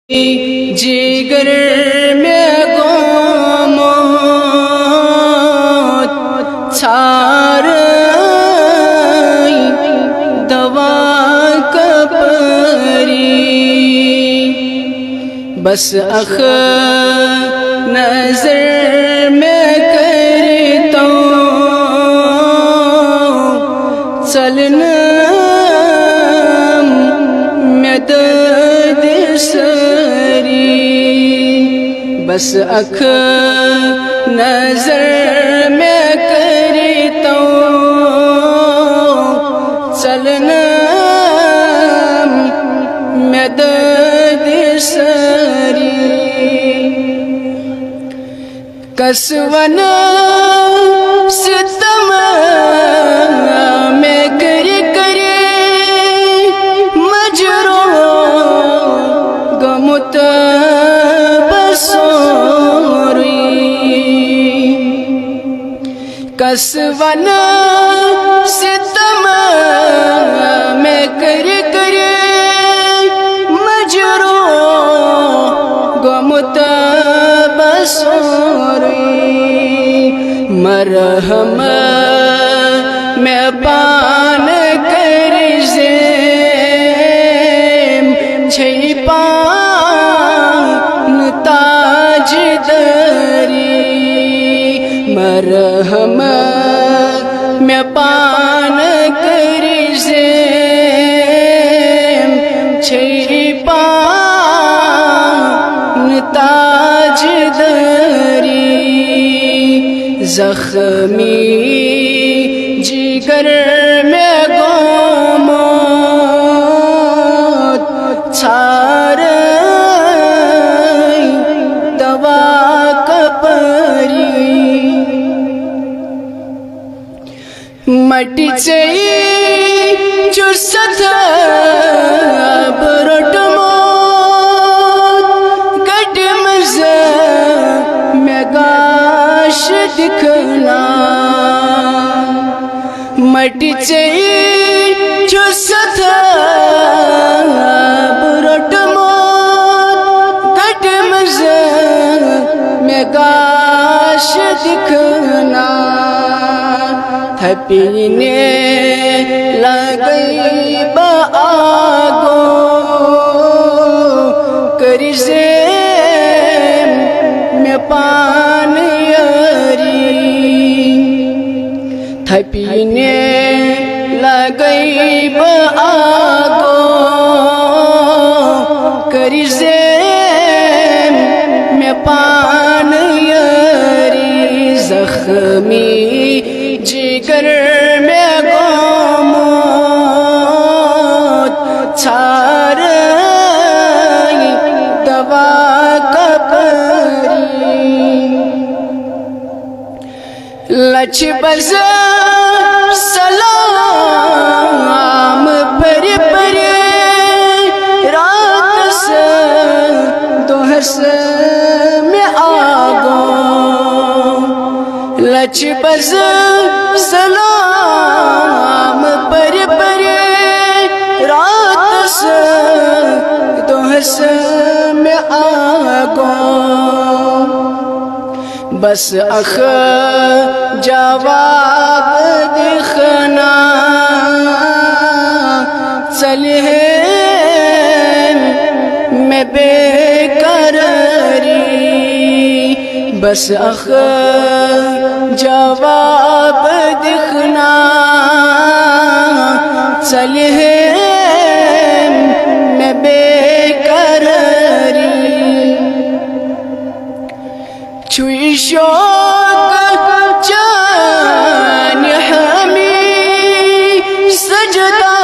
جگر میں گموت چھار دوا کپری بس اخ نظر میں کرتا چلنا میں درد سری بس اخ نظر میں کرتا چلنا میں درد سری کسونا ستم میں کرے مجرو گمت بسوری کسونا ستم میں کرے مجرو گمت بسوری مرحم میں پان کر زیم چھئی پان تاج دری مرحم میں پان کر زیم چھئی پان تاج دری زخمی جگر میں گموت چھار دوا کپری مٹی چاہیے جو ستا برٹ موت گٹ مزہ میں گاش دکھنا مٹی چاہیے جو ستا برٹ موت گٹ مزہ میں گاش دکھنا تھپینے لگئی با آگو کرزیم میں پان یاری تھپینے لگئی با آگو کرزیم میں پان یاری زخمی جگر میں گموت چھار دوا کپری لچ بز سلام پر رات سے دوہس میں آگو لچ بز سلام پر رات سے دوہس میں آگو بس اخ جواب دکھنا چلے میں بے قراری بس اخ جواب دکھنا چلے میں بے قراری چھوئی شوق جان ہمیں سجدہ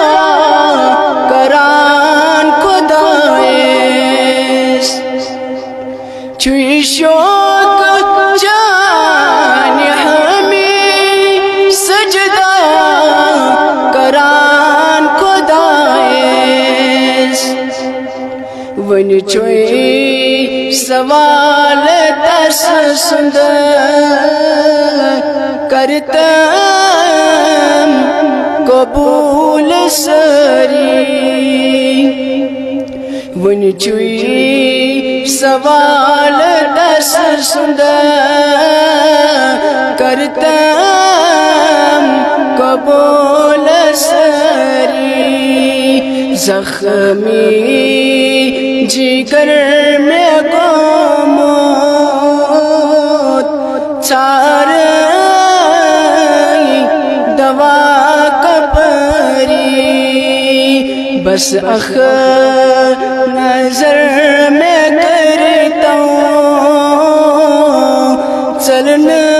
کران خدایس چھوئی شوق جان ہمیں سجدہ کران خدایس ون چھوئی سوال دس سند کرتم قبول سری ون چوئی سوال دس سند کرتم قبول سری زخمی جگر میں گموت ساری دوا کپری بس اخ نظر میں کرتا ہوں چلنا